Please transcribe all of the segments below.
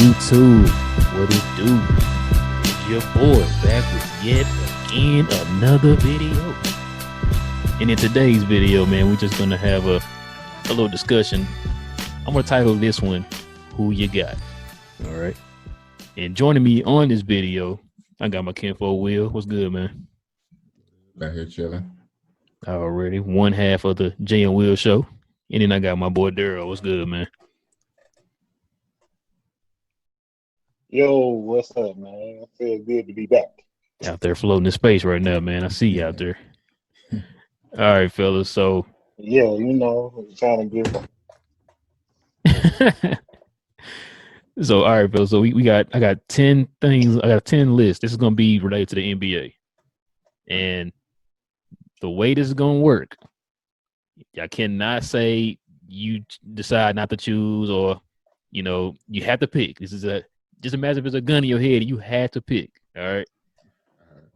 YouTube? What it do? It's your boy back with yet again another video. And in today's video, man, we're just gonna have a little discussion. I'm gonna title this one, Who You Got? All right. And joining me on this video, I got my kinfolk Will. What's good, man? Back here chilling. Already one half of the Jay and Will show. And then I got my boy Daryl. What's good, man? Yo, what's up, man? I feel good to be back. Out there floating in space right now, man. I see you out there. All right, fellas. So yeah, trying to get. So all right, fellas. So I got 10 things. I got a 10 list. This is gonna be related to the NBA, and the way this is gonna work, I cannot say you decide not to choose, or you have to pick. This is just imagine if it's a gun in your head, you had to pick. All right.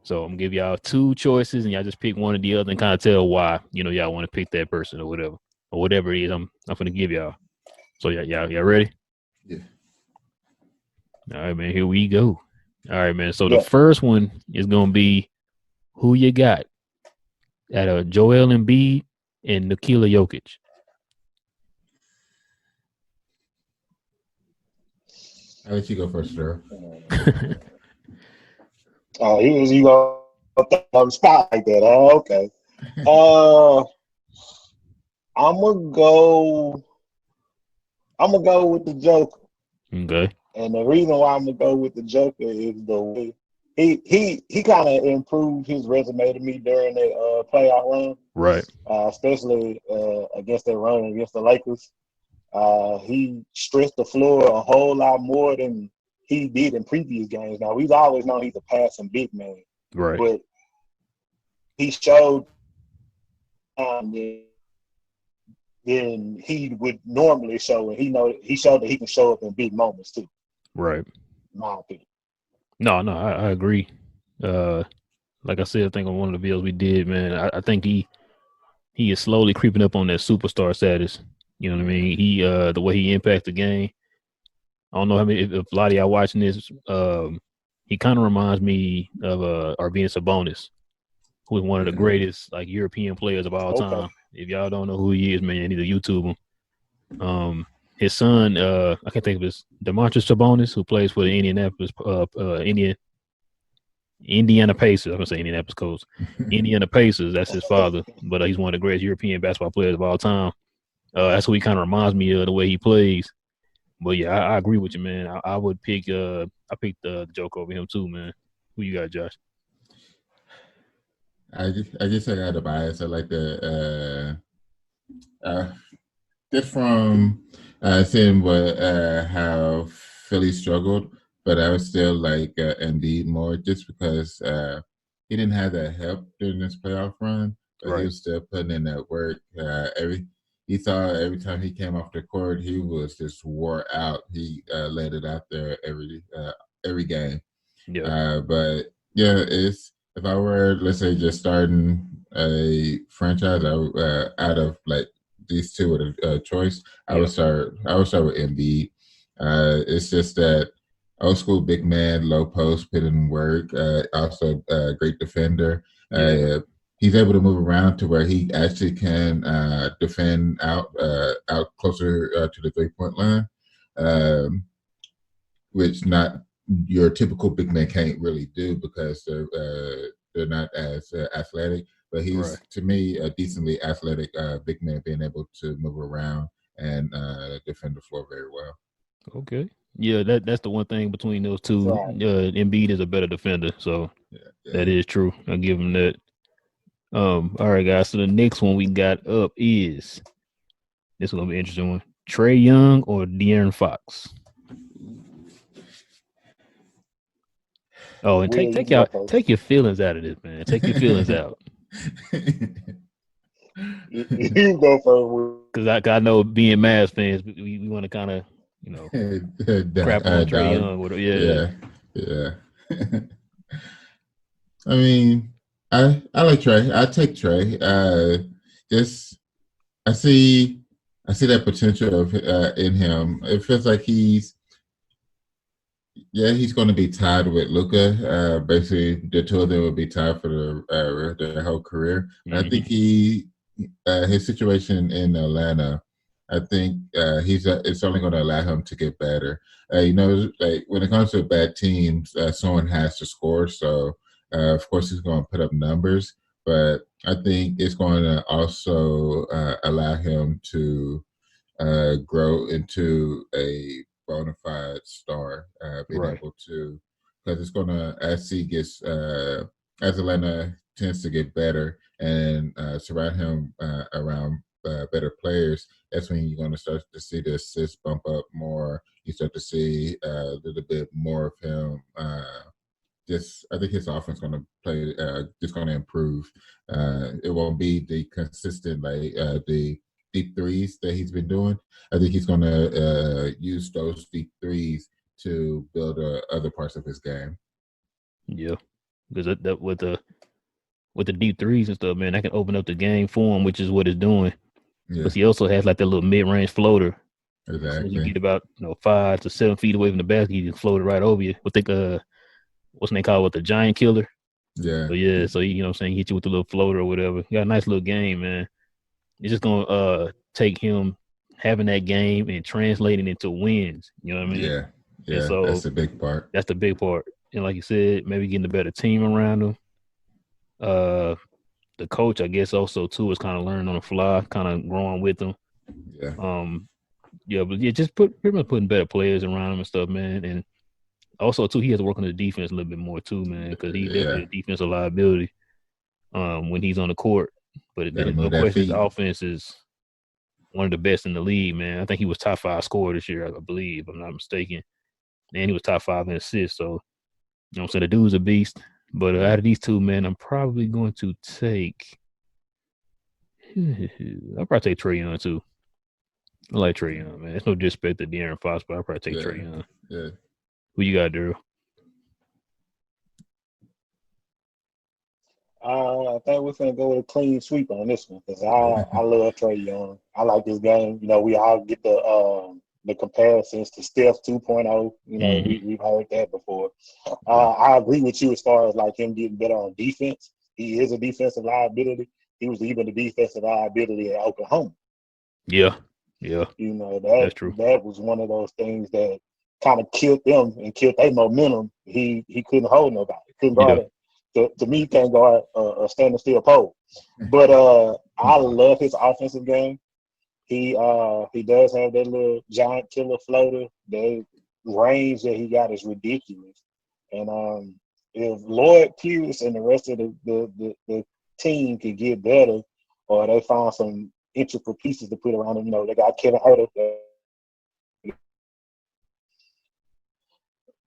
So I'm gonna give y'all two choices, and y'all just pick one or the other, and kind of tell why y'all want to pick that person or whatever it is. I'm gonna give y'all. So y'all ready? Yeah. All right, man. Here we go. All right, man. So the first one is gonna be who you got at Joel Embiid and Nikola Jokic. I'll let you go first, sir. Oh, you gonna on the spot like that? Oh, okay. I'm gonna go with the Joker. Okay. And the reason why I'm gonna go with the Joker is the way he kind of improved his resume to me during the playoff run, right? Especially against that run against the Lakers. He stretched the floor a whole lot more than he did in previous games. Now, we've always known he's a passing big man, right? But he showed than he would normally show, and he showed that he can show up in big moments too. Right. In my opinion. No, I agree. Like I said, I think on one of the videos we did, man, I think he is slowly creeping up on that superstar status. You know what I mean? He the way he impacts the game. I don't know how many if a lot of y'all watching this. He kind of reminds me of Arvydas Sabonis, who is one of the greatest European players of all time. If y'all don't know who he is, man, you need to YouTube him. His son, I can't think of his Demontres Sabonis, who plays for the Indiana Pacers. I'm gonna say Indianapolis Colts. Indiana Pacers. That's his father, but he's one of the greatest European basketball players of all time. That's who he kind of reminds me of, the way he plays. But yeah, I agree with you, man. I would pick. I picked the Joker over him too, man. Who you got, Josh? I guess I got a bias. I like just from seeing how Philly struggled, but I would still like Embiid more just because he didn't have that help during this playoff run, but right. He was still putting in that work. He thought every time he came off the court, he was just wore out. He let it out there every game. Yeah. But yeah, if I were, let's say, just starting a franchise, out of these two with a choice, I would start with Embiid. It's just that old school big man, low post, put in work. Also a great defender. He's able to move around to where he actually can defend out closer to the 3-point line, which not your typical big man can't really do because they're not as athletic. But he's to me a decently athletic big man, being able to move around and defend the floor very well. Okay. Yeah, that's the one thing between those two. Right. Embiid is a better defender, so that is true. I'll give him that. All right, guys. So the next one we got up is this is gonna be an interesting one: Trae Young or De'Aaron Fox. Oh, and take your feelings out of this, man. Take your feelings out. You go first, because I know being Mavs fans, we want to kind of crap on Trae Young. Yeah. I mean, I like Trae. I take Trae. I see that potential in him. It feels like he's Yeah, he's going to be tied with Luka. Basically, the two of them will be tied for their whole career. I think his situation in Atlanta, I think it's only going to allow him to get better. Like when it comes to bad teams, someone has to score. So of course he's going to put up numbers, but I think it's going to also allow him to grow into a bona fide star, being Right. able to, because it's going to, as Atlanta tends to get better and surround him around better players, that's when you're going to start to see the assists bump up more. You start to see a little bit more of him. I think his offense going to play, just going to improve. It won't be the consistent like the deep threes that he's been doing. I think he's going to use those deep threes to build other parts of his game. Yeah, because that with the deep threes and stuff, man, that can open up the game for him, which is what it's doing. Yeah, Because he also has like that little mid-range floater. As soon as you exactly. get about 5 to 7 feet away from the basket, he just float it right over you. What's they call it, the giant killer? Yeah, So yeah, so you know what I'm saying, hit you with the little floater or whatever. He got a nice little game, man. It's just gonna take him having that game and translating into wins. You know what I mean? yeah, And yeah. so That's the big part. that's the big part. And like you said, maybe getting a better team around him. The coach, I guess, also too is kind of learning on the fly, kind of growing with him. Yeah, Yeah, but yeah, just pretty much putting better players around him and stuff, man. And also too, he has to work on the defense a little bit more too, man, because he's yeah. definitely a defensive liability when he's on the court. But Got to there's no move that question his feet. offense is one of the best in the league, man. I think he was top 5 scorer this year, I believe, if I'm not mistaken. And he was top 5 in assists. So, you know what I'm saying? The dude's a beast. But out of these two, man, I'm probably going to take I'll probably take Trae Young too. I like Trae Young, man. It's no disrespect to De'Aaron Fox, but I'll probably take Yeah, Trae Young. yeah. Who you got, Daryl? I think we're gonna go with a clean sweep on this one because I love Trae Young. I like this game. You know, we all get the comparisons to Steph 2.0. You know, Mm-hmm. we've heard that before. I agree with you as far as like him getting better on defense. He is a defensive liability. He was even the defensive liability at Oklahoma. Yeah. Yeah. You know, That's true. that was one of those things that kind of killed them and killed their momentum. He couldn't hold nobody. Couldn't Yeah. guard it. To me, can't guard a standing still pole. But I love his offensive game. He does have that little giant killer floater. The range that he got is ridiculous. And if Lloyd Pierce and the rest of the team could get better, or they find some intricate pieces to put around him, you know, they got Kevin Huerter,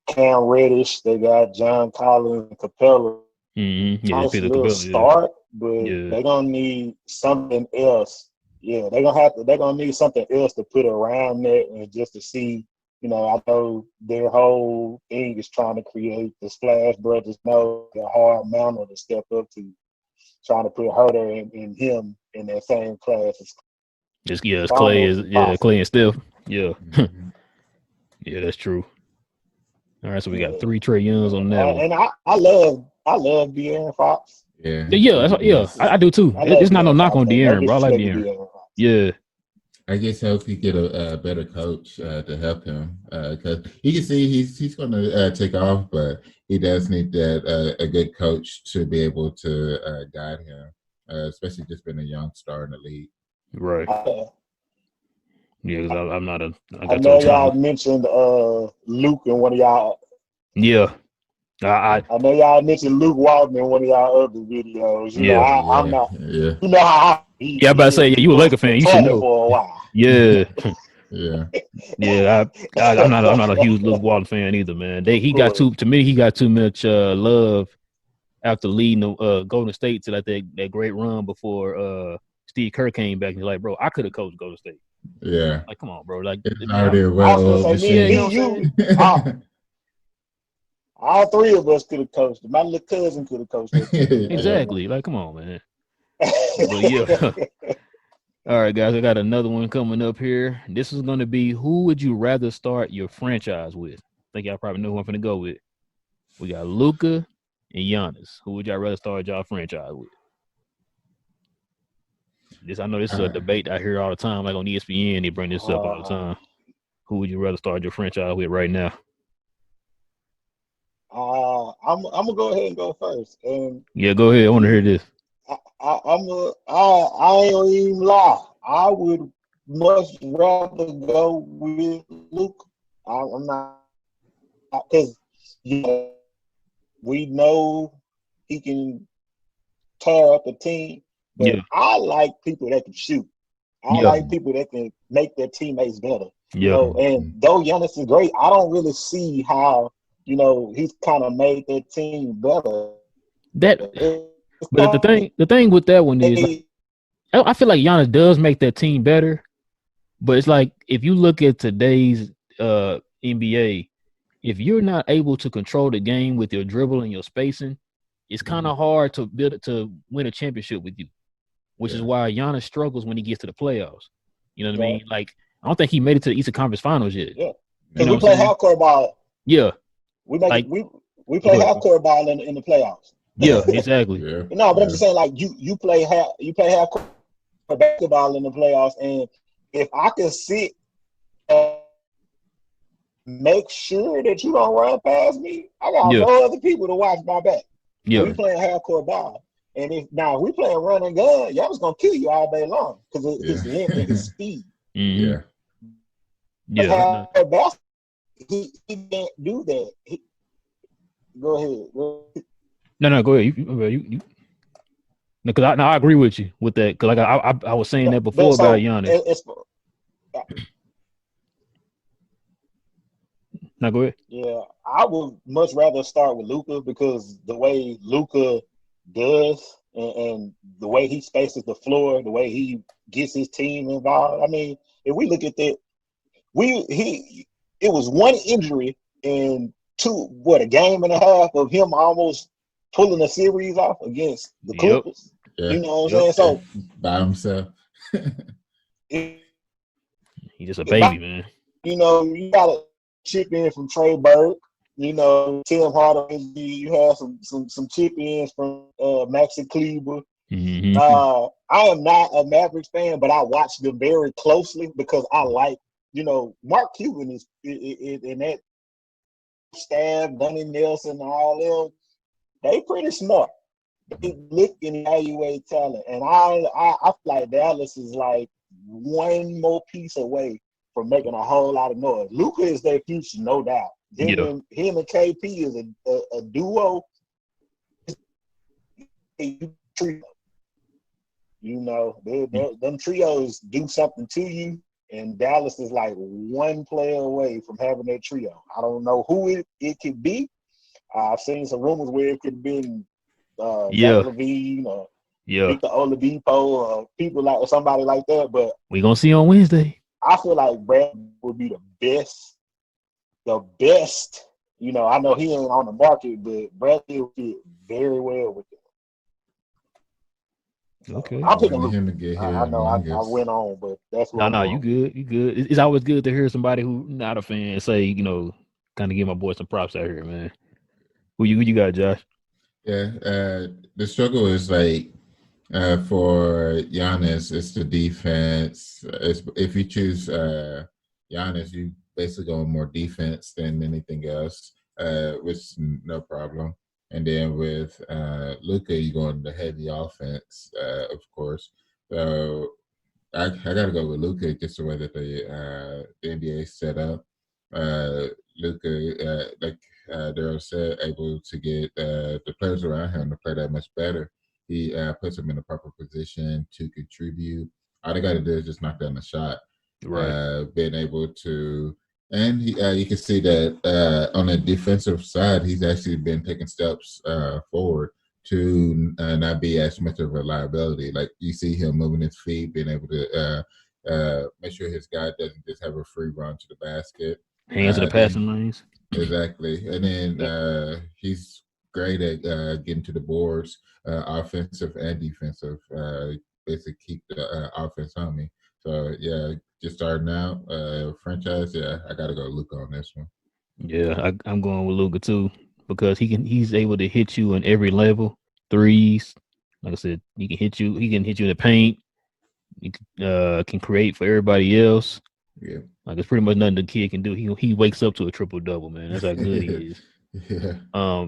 Cam Reddish, they got John Collins and Capella. Mm-hmm. Yeah, Nice Peter little Capella. Yeah. start, but Yeah. they're gonna need something else. Yeah, they're gonna need something else to put around that and just to see, you know, I know their whole thing is trying to create the Splash Brothers know the hard mantle to step up to, trying to put Herder and him in that same class. It's Clay Almost is Clay impossible. and Steph. Yeah. Mhm. Yeah, that's true. All right, so we got Yeah, 3 Trae Youngs yeah. on that one. And I love De'Aaron Fox. Yeah, Yeah, yeah, I do too. I love It's not no De'Aaron knock Fox. on No De'Aaron, bro. I like disrespect to De'Aaron. De'Aaron Fox. Yeah. I guess hope he get a better coach to help him because you can see he's going to take off, but he does need that a good coach to be able to guide him, especially just being a young star in the league. Right. Yeah, because I'm not a. Like I I know told y'all y'all. mentioned Luke in one of y'all. Yeah. I I know y'all mentioned Luke Walton in one of y'all other videos. You know, yeah. I'm Yeah, not. yeah, You know how Yeah, I'm about to say, yeah, you a he was Laker fan. You should playing know. for a while. Yeah. yeah, Yeah. I'm not a huge Luke Walton fan either, man. He got Cool. he got too much love after leading the Golden State to like that great run before Steve Kerr came back. And he's like, bro, I could have coached Golden State. yeah. Like, come on, bro. Like, It's man, already a I was gonna well-oiled say yeah, you know me, what machine. I'm saying? you, all three of us could have coached it. My little cousin could have coached that team. Yeah. Exactly. Like, come on, man. But yeah. All right, guys, I got another one coming up here. This is going to be, who would you rather start your franchise with? think y'all probably know who I'm finna go with. We got Luka and Giannis. Who would y'all rather start y'all franchise with? I know this is a debate I hear all the time, like on ESPN. They bring this up all the time. Who would you rather start your franchise with right now? I'm gonna go ahead and go first. Yeah, go ahead. I want to hear this. I ain't gonna even lie. I would much rather go with Luke. I'm not, because we know he can tear up a team, but I like people that can shoot. I like people that can make their teammates better. You know, and though Giannis is great, I don't really see how, you know, he's kind of made their team better. But the thing with that one is, like, I feel like Giannis does make that team better. But it's like, if you look at today's NBA, if you're not able to control the game with your dribble and your spacing, it's kind of hard to win a championship with you, which is why Giannis struggles when he gets to the playoffs. You know what I mean? Like, I don't think he made it to the Eastern Conference Finals yet. Yeah, because we play half-court ball. Yeah, we play half-court ball in the playoffs. Yeah, exactly. No, but I'm just saying, like, you play half-court basketball in the playoffs, and if I can sit and make sure that you don't run past me, I got no other people to watch my back. Yeah, we playing half-court ball. And if we playing run and gun, y'all was gonna kill you all day long because his length and his speed. Yeah. He can't do that. Go ahead. No, go ahead. You. Because I agree with you with that. Because like I was saying that before about Giannis. Now go ahead. Yeah, I would much rather start with Luka, because the way Luka does and the way he spaces the floor, the way he gets his team involved. I mean, if we look at that, it was one injury and a game and a half of him almost pulling a series off against the Clippers. Yeah. You know what I'm saying? So by himself. He's just a baby, man. You know, you gotta chip in from Trey Burke. You know, Tim Hardaway. You have some chip ins from Maxi Kleber. Mm-hmm. I am not a Mavericks fan, but I watch them very closely because I like, you know, Mark Cuban is in that staff, Dunny Nelson, all them. They pretty smart. They look and evaluate talent, and I feel like Dallas is like one more piece away from making a whole lot of noise. Luka is their future, no doubt. Him and KP is a duo. Trio. You know, them trios do something to you, and Dallas is like one player away from having that trio. I don't know who it could be. I've seen some rumors where it could have been Zach LaVine or Victor Oladipo or people like, or somebody like that. But we're gonna see on Wednesday. I feel like Brad would be the best. You know, I know he ain't on the market, but Bradley will fit very well with it. Okay. I'm picking him to get here. I know I went on, but that's what No, you good. You good. It's always good to hear somebody who not a fan say, you know, kind of give my boy some props out here, man. Who you got, Josh? Yeah, the struggle is like for Giannis, it's the defense. If you choose Giannis, you basically go more defense than anything else, which no problem. And then with Luka, you go on the heavy offense, of course. So I got to go with Luka, just the way that the NBA is set up. Luka, like Daryl said, able to get the players around him to play that much better. He puts them in the proper position to contribute. All they got to do is just knock down the shot. Right. Being able to, and you can see that on the defensive side, he's actually been taking steps forward to not be as much of a liability. Like you see him moving his feet, being able to make sure his guy doesn't just have a free run to the basket. Hands to the passing lanes. Exactly. And then he's great at getting to the boards, offensive and defensive. Basically keep the offense on me. So, yeah, just starting out, franchise, yeah, I got to go Luka on this one. Yeah, I'm going with Luka too because he's able to hit you in every level. Threes, like I said, he can hit you. He can hit you in the paint. He can create for everybody else. Yeah. Like it's pretty much nothing the kid can do. He wakes up to a triple double, man. That's how good he is. Yeah.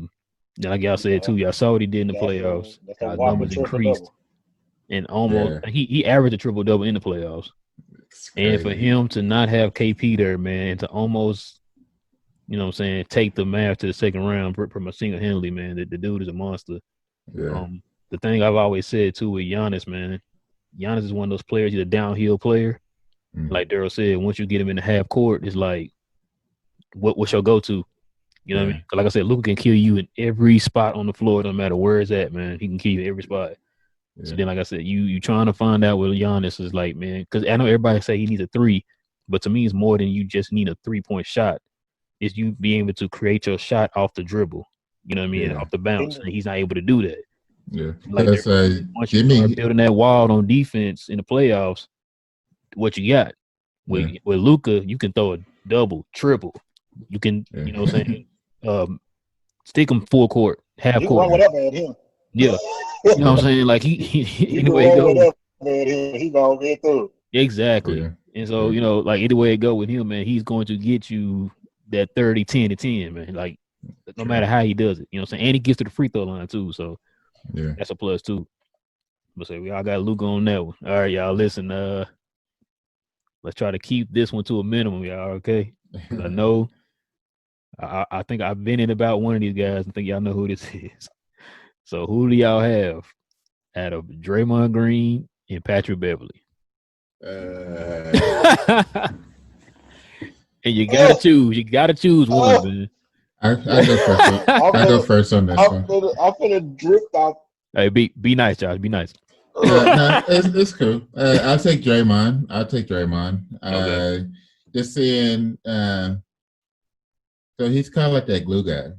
Like y'all said too, y'all saw what he did in the playoffs. That's a How walking numbers triple increased double. and almost Yeah. he averaged a triple double in the playoffs. It's And for crazy. him to not have KP there, man, and to almost, you know what I'm saying, take the Mavs to the second round from a single handedly, man. The dude is a monster. Yeah. The thing I've always said too with Giannis, man, Giannis is one of those players. He's a downhill player. Mm. Like Daryl said, once you get him in the half court, it's like, what's your go to? You know what I mean? 'Cause like I said, Luka can kill you in every spot on the floor, no matter where it's at, man. He can kill you in every spot. Yeah. So then, like I said, you trying to find out what Giannis is like, man. Because I know everybody say he needs a three, but to me, it's more than you just need a 3-point shot. It's you being able to create your shot off the dribble. You know what I mean? Yeah. Off the bounce, and he's not able to do that. Yeah. Like Because once you Jimmy. start building that wall on defense in the playoffs, what you got with Luka, you can throw a double, triple. You can, you know what I'm saying, stick him full court, half You can run court. whatever at him. Yeah. You know what I'm saying? Like You anyway can it run goes. whatever at him. He gonna get through. Exactly. Yeah. And so, you know, like either way it go with him, man, he's going to get you that 30, 10 to 10, man. Like no matter how he does it. You know what I'm saying? And he gets to the free throw line too. So Yeah. that's a plus too. But say we all got Luka on that one. All right, y'all. Listen, let's try to keep this one to a minimum, y'all, okay? Because I know I think I've been in about one of these guys. I think y'all know who this is. So who do y'all have out of Draymond Green and Patrick Beverly? And you gotta choose. You gotta choose one, man. I go first. I go first on this one. I'm finna drift off. Hey, be nice, Josh. Be nice. No, it's cool. I'll take Draymond. Okay. Just seeing. So he's kind of like that glue guy.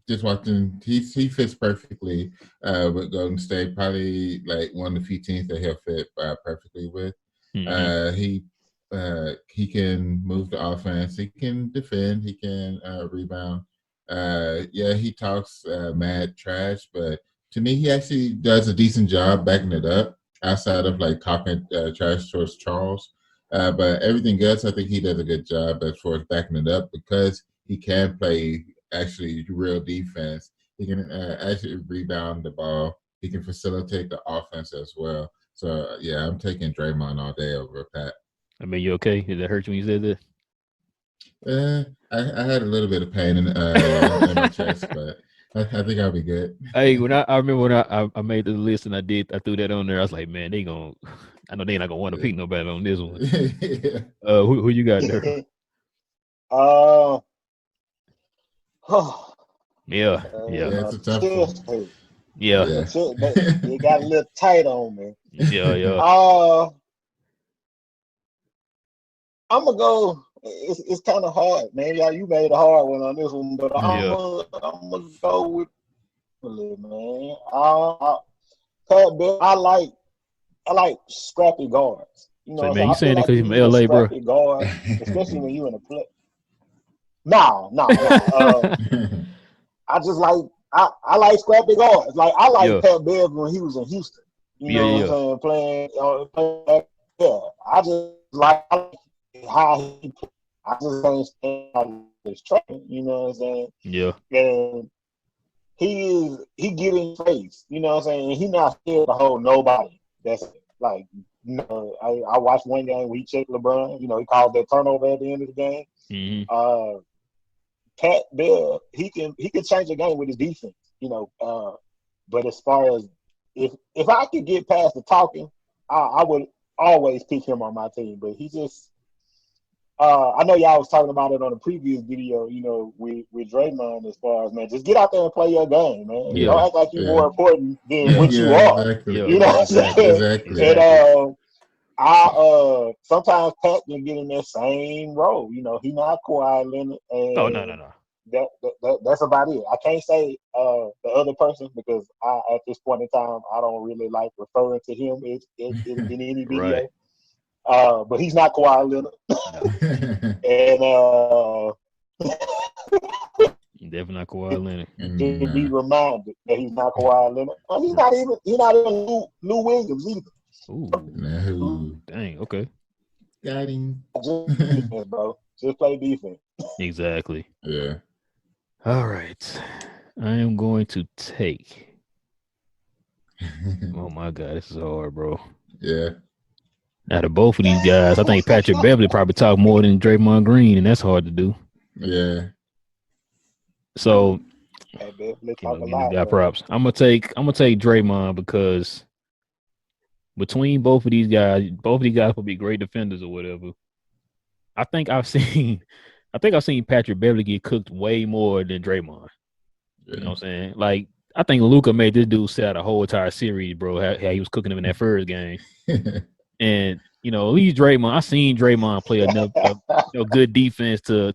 Just watching, he fits perfectly with Golden State. Probably like one of the few teams that he'll fit perfectly with. Mm-hmm. He can move the offense. He can defend. He can rebound. He talks mad trash, but to me, he actually does a decent job backing it up. Outside of like talking trash towards Charles, but everything else, I think he does a good job as far as backing it up because he can play actually real defense. He can actually rebound the ball. He can facilitate the offense as well. So yeah, I'm taking Draymond all day over Pat. I mean, you okay? Did that hurt you when you said that? I had a little bit of pain in my chest, but I think I'll be good. Hey, I remember when I made the list and I threw that on there. I was like, man, I know they're not gonna want to pick nobody on this one. Yeah. Who you got there? Yeah. It's a tough one. Yeah. It got a little tight on me. Yeah. I'm gonna go. It's kind of hard, man. Yeah, you made a hard one on this one, but I'm gonna go with man. I like scrappy guards. You know, So, man, you I feel saying it like because he's from LA, bro? scrappy guard, especially when you in a play. No. I just like I like scrappy guards. Like I like Pat Bev when he was in Houston. You know what I'm saying? Playing. I just like how he plays. I just can't stand how he's training. You know what I'm saying? Yeah. And he get in face. You know what I'm saying? And he not scared to hold nobody. That's like, you know, I watched one game where he checked LeBron. You know, he called that turnover at the end of the game. Mm-hmm. Pat Bev, he can change the game with his defense. You know, but as far as if I could get past the talking, I would always pick him on my team. But he just I know y'all was talking about it on a previous video, you know, with Draymond as far as, man, just get out there and play your game, man. Yeah. Don't act like you're more important than what you are. Exactly. You know what I'm saying? Exactly. And sometimes Pat can get in that same role. You know, he not Kawhi Leonard. And no. That's about it. I can't say the other person because at this point in time I don't really like referring to him in any video. Right. But he's not Kawhi Leonard. and Definitely not Kawhi Leonard. to be Nah. reminded that he's not Kawhi Leonard. He's not even Lou Williams either. Ooh, No. dang. Okay, Got him. Just defense, bro. Just play defense. exactly. Yeah. All right, I am going to take. Oh my God, this is hard, bro. Yeah. Out of both of these guys, I think Patrick Beverly probably talked more than Draymond Green, and that's hard to do. Yeah. So Hey, man, let's give talk a this lot, guy bro. props. I'm gonna take Draymond because between both of these guys will be great defenders or whatever. I think I've seen Patrick Beverly get cooked way more than Draymond. Yeah. You know what I'm saying? Like I think Luka made this dude sit out a whole entire series, bro. How he was cooking him in that first game. And at least Draymond, I seen Draymond play enough good defense to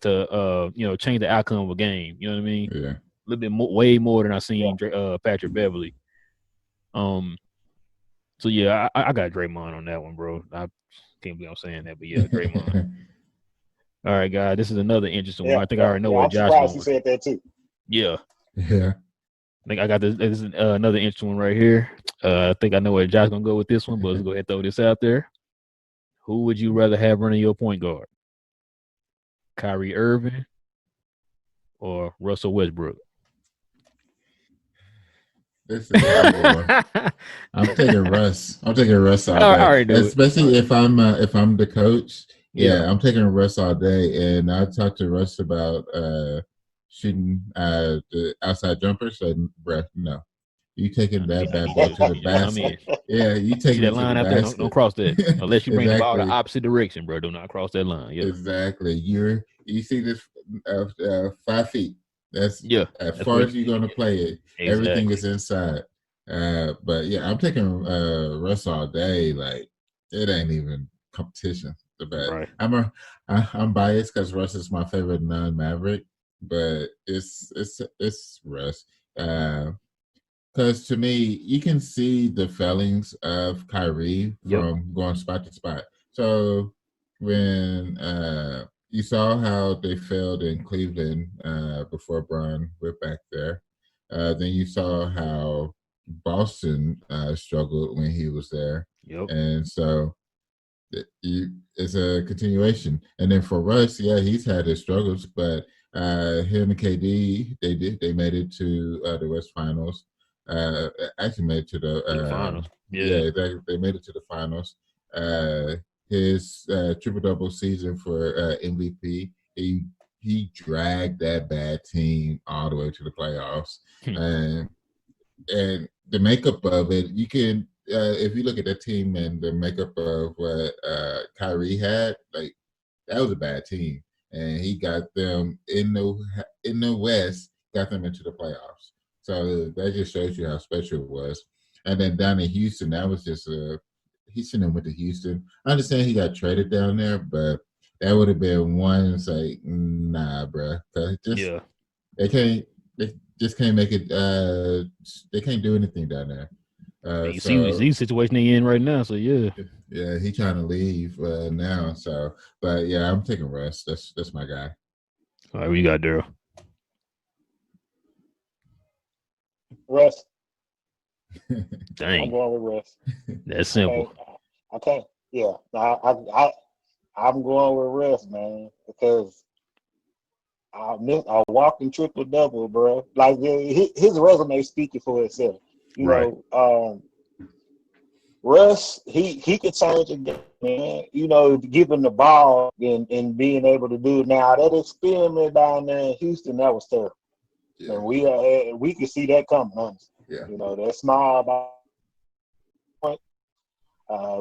change the outcome of a game. You know what I mean? Yeah. A little bit more, way more than I seen Patrick Beverly. So yeah, I got Draymond on that one, bro. I can't believe I'm saying that, but yeah, Draymond. All right, guys, this is another interesting one. I think I already know where I'm Josh surprised going. he said that too. Yeah, Yeah. I think I got this. This is another interesting one right here. I think I know where Josh gonna go with this one, but let's go ahead and throw this out there. Who would you rather have running your point guard? Kyrie Irving or Russell Westbrook? This is a hard one. I'm taking Russ. I'm taking Russ all I day, already knew it. especially if I'm the coach. Yeah. Yeah, I'm taking Russ all day, and I talked to Russ about shooting the outside jumper. Said, "Bruh, no, you taking that bad boy to the You just come in. basket. Yeah, you See taking that it to the line out there? Don't basket. cross that unless you bring the ball the Exactly. opposite direction, bro. Do not cross that line. Yeah. Exactly. You see this 5 feet. That's Yeah. as That's far what as you're gonna play it. Everything exactly. is inside. But yeah, I'm taking Russ all day. Like it ain't even competition. The best. Right. I'm biased because Russ is my favorite non-Maverick, but it's Russ. Because to me, you can see the failings of Kyrie from going spot to spot. So when you saw how they failed in Cleveland before Bron went back there, then you saw how Boston struggled when he was there, Yep. and so it's a continuation. And then for Russ, yeah, he's had his struggles, but him and KD, they made it to the West Finals. Actually made it to To the finals. Yeah, they made it to the finals. His triple double season for MVP, he dragged that bad team all the way to the playoffs, and the makeup of it, you can if you look at that team and the makeup of what Kyrie had, like that was a bad team, and he got them in the West, got them into the playoffs. So that just shows you how special it was. And then down in Houston, that was just he shouldn't have went to Houston. I understand he got traded down there, but that would have been one. It's like nah, bro. They can't. They just can't make it. They can't do anything down there. You see the situation they in right now. So yeah. Yeah, he trying to leave now. So, but yeah, I'm taking Russ. That's my guy. All right, we got Daryl. Russ. Dang. I'm going with Russ. That's simple. Okay. Yeah. I'm going with Russ, man, because I walking triple double, bro. Like his resume speaking for itself. You know, Russ, he could change a game, man. Giving the ball and being able to do it. Now that experiment down there in Houston, that was terrible. Yeah. And we could see that coming, honestly. Yeah. That small point.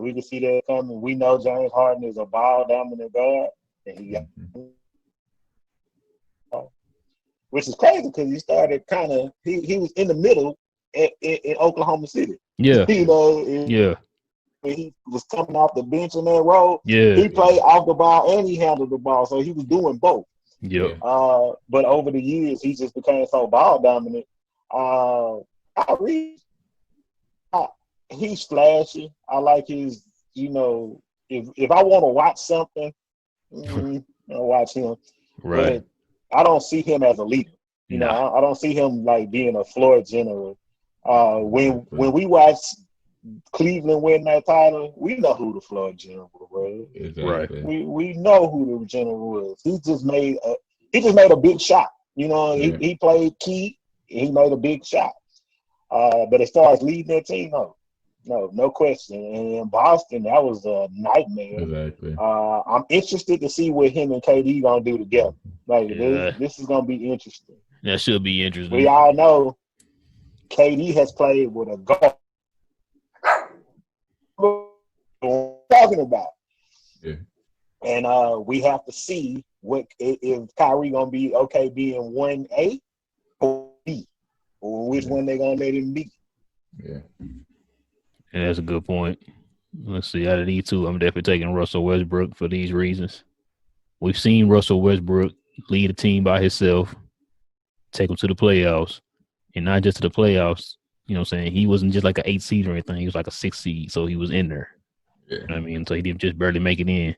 We can see that coming. We know James Harden is a ball dominant guard, and he got, which is crazy because he started kind of he was in the middle in Oklahoma City. Yeah. Yeah. He was coming off the bench in that role. Yeah. He played off the ball and he handled the ball, so he was doing both. Yeah. But over the years, he just became so ball dominant. He's flashy. I like his. If I want to watch something, watch him. Right. But I don't see him as a leader. You know, Nah. I don't see him like being a floor general. When we watch Cleveland win that title, we know who the floor general was. Right. Exactly. We know who the general was. He just made a big shot. You know, Yeah. he played key. He made a big shot. But as far as leading that team, no question. And in Boston, that was a nightmare. Exactly. I'm interested to see what him and KD gonna do together. Like Yeah. this is gonna be interesting. That should be interesting. We all know KD has played with a guard. Talking about. Yeah. And we have to see what if Kyrie gonna be okay being 1A or B, or which one they gonna let him be. Yeah. Yeah, that's a good point. Let's see. Out of these two, I'm definitely taking Russell Westbrook for these reasons. We've seen Russell Westbrook lead a team by himself, take them to the playoffs, and not just to the playoffs. You know what I'm saying? He wasn't just like an 8 seed or anything. He was like a 6 seed, so he was in there. Yeah. You know what I mean? So he didn't just barely make it in.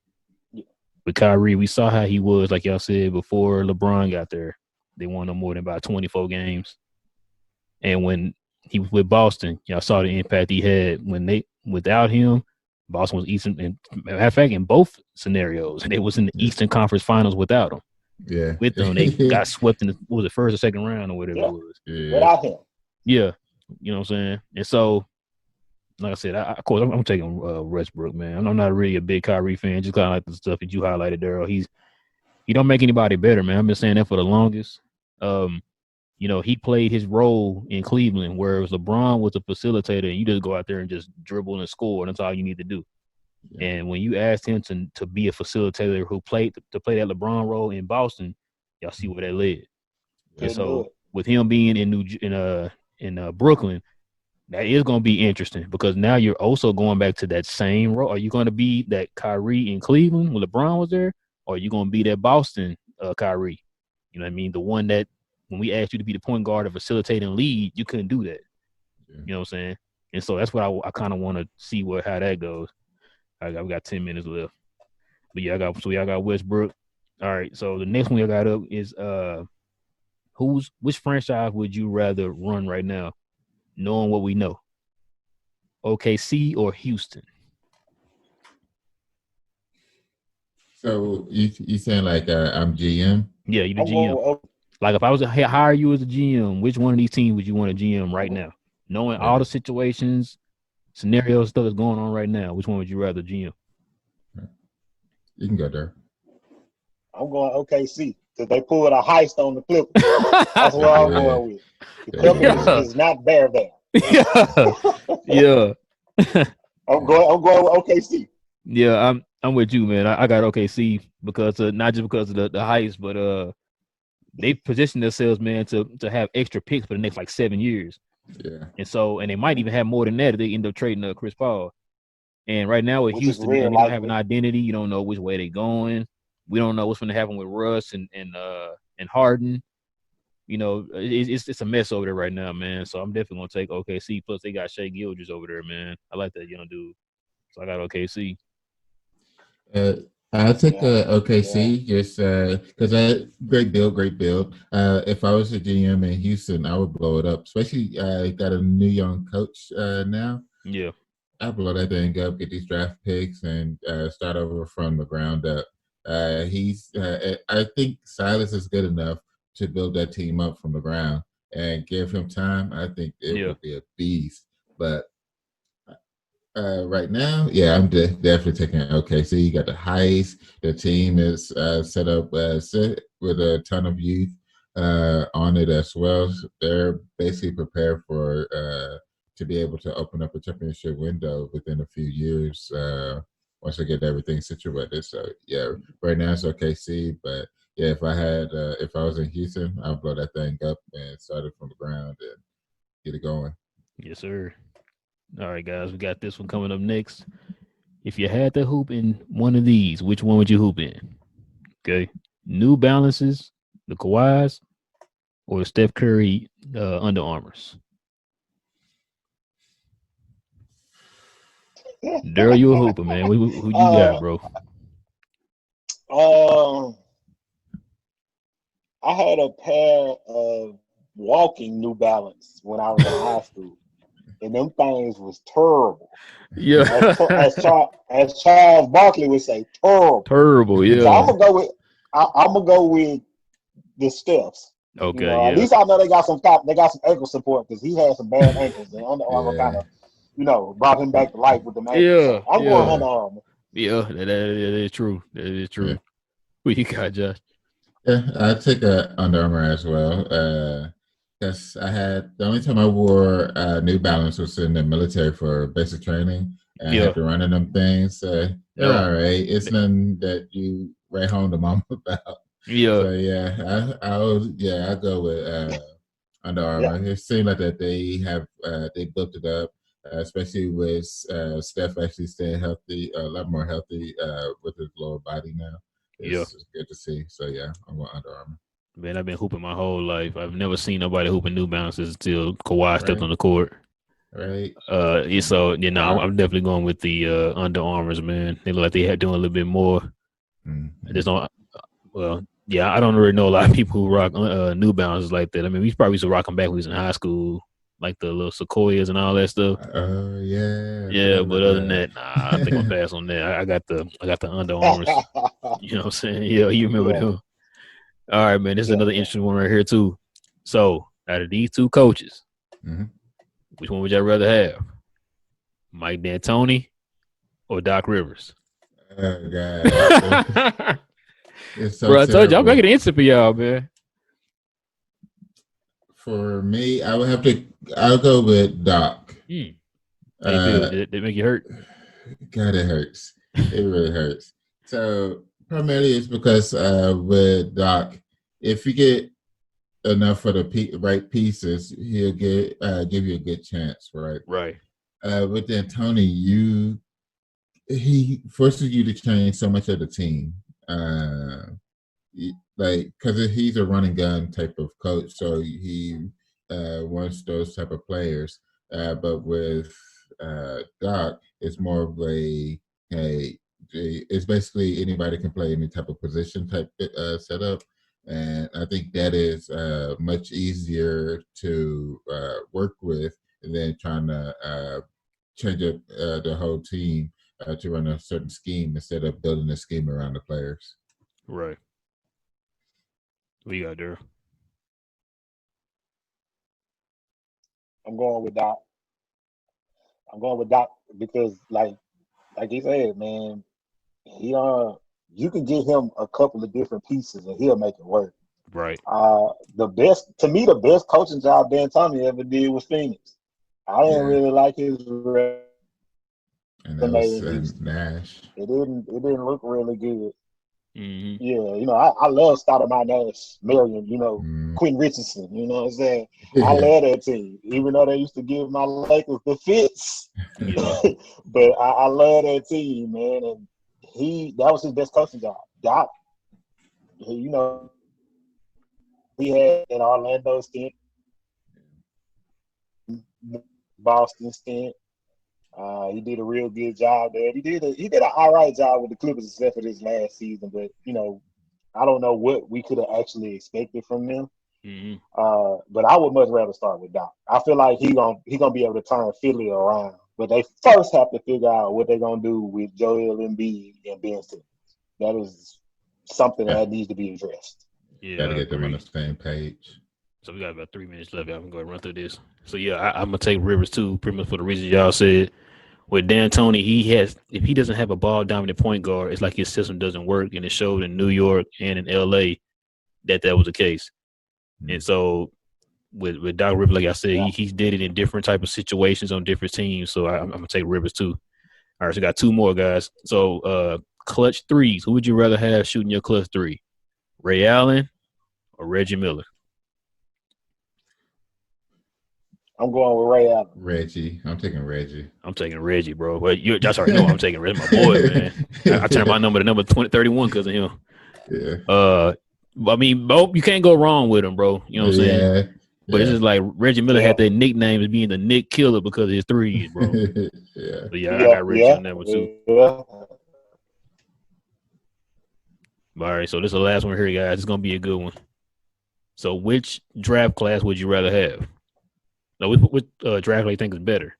Yeah. With Kyrie, we saw how he was, like y'all said, before LeBron got there. They won no more than about 24 games. And when he was with Boston, y'all saw the impact he had without him. Boston was Eastern, and matter of fact, in both scenarios, they was in the Eastern Conference Finals without him. Yeah. With them, they got swept in the first or second round or whatever it was. Yeah. Without him. Yeah, you know what I'm saying. And so, like I said, of course, I'm taking Westbrook, man. I'm not really a big Kyrie fan. Just kind of like the stuff that you highlighted, Daryl. He don't make anybody better, man. I've been saying that for the longest. You know, he played his role in Cleveland, whereas LeBron was a facilitator, and you just go out there and just dribble and score, and that's all you need to do. Yeah. And when you asked him to be a facilitator who played to play that LeBron role in Boston, y'all see where that led. And so with him being in Brooklyn, that is going to be interesting because now you're also going back to that same role. Are you going to be that Kyrie in Cleveland when LeBron was there, or are you going to be that Boston Kyrie? You know what I mean? The one that when we asked you to be the point guard or facilitating lead, you couldn't do that. Yeah. You know what I'm saying? And so that's what I kind of want to see how that goes. We got 10 minutes left. But yeah, I got Westbrook. All right. So the next one I got up is which franchise would you rather run right now, knowing what we know? OKC or Houston? So you saying like I'm GM? Yeah, you the GM. Like if I was to hire you as a GM, which one of these teams would you want to GM right now? Knowing all the situations, scenarios, stuff that's going on right now, which one would you rather GM? You can go there. I'm going OKC because they pulled a heist on the Clippers. That's what I'm going with. The Clippers is not there. Yeah. I'm going with OKC. Yeah, I'm with you, man. I got OKC because not just because of the heist, but they positioned themselves, man, to have extra picks for the next like 7 years. Yeah. And they might even have more than that if they end up trading Chris Paul. And right now with Houston, man, they don't have an identity. You don't know which way they're going. We don't know what's going to happen with Russ and Harden. You know, it's a mess over there right now, man. So I'm definitely going to take OKC. Plus, they got Shai Gilgeous over there, man. I like that young dude. So I got OKC. I took OKC just because great build. If I was a GM in Houston, I would blow it up. Especially got a new young coach now. Yeah, I'd blow that thing up, get these draft picks, and start over from the ground up. I think Silas is good enough to build that team up from the ground and give him time. I think it would be a beast. But right now, yeah, I'm definitely taking OKC. You got the heist. The team is set up with a ton of youth on it as well. So they're basically prepared for to be able to open up a championship window within a few years once they get everything situated. So yeah, right now it's OKC, but yeah, if I was in Houston, I'd blow that thing up and start it from the ground and get it going. Yes, sir. All right, guys, we got this one coming up next. If you had to hoop in one of these, which one would you hoop in? Okay. New Balances, the Kawhis, or the Steph Curry Under Armours? Daryl, you a hooper, man. Who you got, bro? I had a pair of walking New Balance when I was in high school, and them things was terrible. Yeah. As Charles Barkley would say, terrible. Terrible, So yeah. I'm gonna go with the Stephs. Okay, At yeah. least I know they got some ankle support because he had some bad ankles, and Under Armour kind of, brought him back to life with them ankles. So I'm going Under Armour. Yeah, that is true. That is true. Yeah. Who you got, Josh? Yeah, I take a Under Armour as well. Because the only time I wore New Balance was in the military for basic training. And I had to run in them things. They're all right. It's nothing that you write home to mom about. Yeah. So yeah, I go with Under Armour. It seems like that they built it up, especially with Steph actually staying healthy, a lot more healthy with his lower body now. It's good to see. So yeah, I'm going Under Armour. Man, I've been hooping my whole life. I've never seen nobody hooping New Balances until Kawhi stepped on the court. Right. So I'm definitely going with the Under Armours, man. They look like they had doing a little bit more. I just don't. I don't really know a lot of people who rock New Balances like that. I mean, we probably used to rock them back when we was in high school, like the little Sequoias and all that stuff. Yeah. But other than that, I think I'm pass on that. I got the Under Armours. You know what I'm saying? Yeah, you remember them. All right, man. This is another interesting one right here too. So, out of these two coaches, which one would y'all rather have? Mike D'Antoni or Doc Rivers? Oh God. It's so bro, I told you I'm terrible. making an answer for y'all, man. For me, I'll go with Doc. How you feel? Did it make you hurt? God, it hurts. It really hurts. So primarily it's because with Doc, if you get enough for the right pieces, he'll give you a good chance, right? Right. With D'Antoni, he forces you to change so much of the team. Because he's a running gun type of coach, so he wants those type of players. But with Doc, it's more of it's basically anybody can play any type of position type setup, and I think that is much easier to work with than trying to change up the whole team to run a certain scheme instead of building a scheme around the players. Right. What you got there? I'm going with Doc. Because, like he said, man, you can give him a couple of different pieces and he'll make it work. Right. The best coaching job D'Antoni ever did was Phoenix. I didn't really like his resume. And that was Nash. It didn't look really good. Mm-hmm. Yeah, I love Stoudemire Nash, Marion, Quinn Richardson, you know what I'm saying? I love that team, even though they used to give my Lakers the fits. But I love that team, man, and that was his best coaching job. Doc, he had an Orlando stint, Boston stint. He did a real good job there. He did an all right job with the Clippers except for this last season. But I don't know what we could have actually expected from them. Mm-hmm. But I would much rather start with Doc. I feel like he gonna be able to turn Philly around. But they first have to figure out what they're gonna do with Joel Embiid and Ben Simmons. That is something that needs to be addressed. Yeah, gotta get them on the same page. So we got about 3 minutes left. I'm going to run through this. So I'm gonna take Rivers too, pretty much for the reasons y'all said. With D'Antoni, if he doesn't have a ball dominant point guard, it's like his system doesn't work, and it showed in New York and in LA that was the case. And so with Doc Rivers, like I said, he's did it in different type of situations on different teams. So I'm gonna take Rivers too. All right, so we got two more guys. So clutch threes. Who would you rather have shooting your clutch three? Ray Allen or Reggie Miller? I'm going with Ray Allen. Reggie. I'm taking Reggie. I'm taking Reggie, bro. But that's already know I'm taking Reggie, my boy, man. I turned my number to number 31 because of him. Yeah. I mean, you can't go wrong with him, bro. You know what I'm saying? But it's just like Reggie Miller had that nickname as being the Nick Killer because of his threes, bro. But I got Reggie on that one too. All right, so this is the last one here, guys. It's gonna be a good one. So which draft class would you rather have? No, which draft class do you think is better?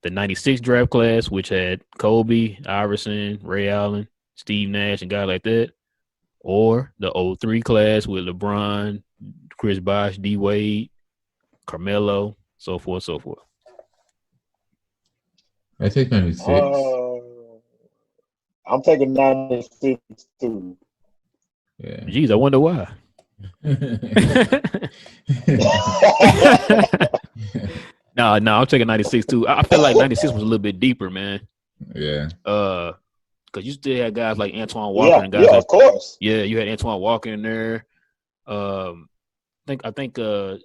The 96 draft class, which had Kobe, Iverson, Ray Allen, Steve Nash, and guys like that, or the 03 class with LeBron, Chris Bosh, D Wade, Carmelo, so forth, so forth. I take 96. I'm taking 96 too. Yeah. Jeez, I wonder why. No, I'm taking 96 too. I feel like 96 was a little bit deeper, man. Yeah. Because you still had guys like Antoine Walker and guys yeah, like, of course. Yeah, you had Antoine Walker in there. I think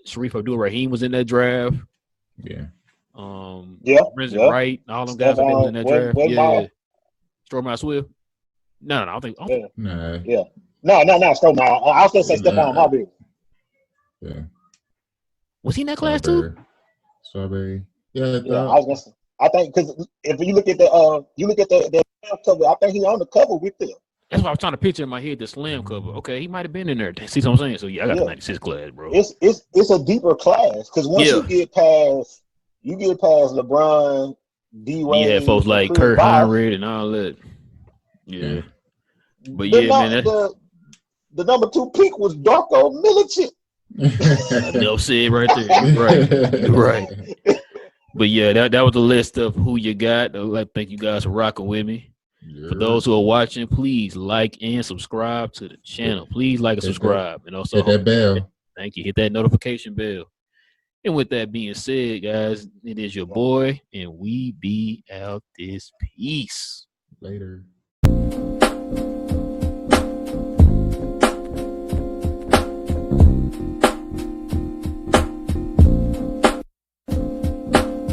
Sharif Abdul-Rahim was in that draft. Yeah. Renzo Wright, all them guys like they was in that draft. Stromile Swift. No, I think. Nah. Yeah. No, Stromile. I was gonna say Stephon Marbury. Yeah. Was he in that class too? Strawberry. Yeah, I was gonna say. I think because if you look at the cover, I think he on the cover with them. That's what I was trying to picture in my head, the slam cover. Okay, he might have been in there. See what I'm saying? So, yeah, I got the 96 class, bro. It's a deeper class because once you get past LeBron, D Wade, yeah, folks like Kurt Heinrich and all that. Yeah. But the number 2 pick was Darko Milicic. They'll say it right there. You're right. But yeah, that was the list of who you got. I'd like to thank you guys for rocking with me. Yeah. For those who are watching, please like and subscribe to the channel. Please like and subscribe. And also hit that bell. Thank you. Hit that notification bell. And with that being said, guys, it is your boy, and we be out this piece. Later.